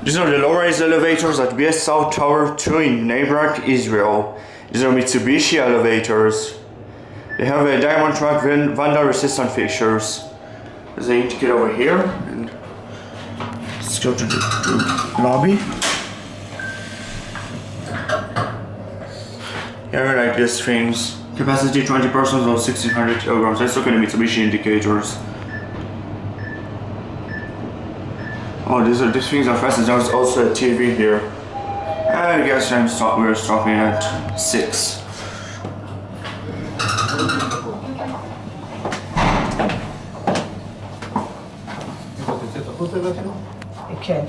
These are the low-rise elevators at BS South Tower 2 in Bnei, Brak, Israel. These are Mitsubishi elevators. They have a DiamondTrac Vandal resistant fixtures. There's an indicator over here. And let's go to the lobby. Here are like these things. Capacity 20 persons or 1600 kilograms. Let's look at the Mitsubishi indicators. Oh, these things are fast. There's also a TV here. I guess we're stopping at 6. כן.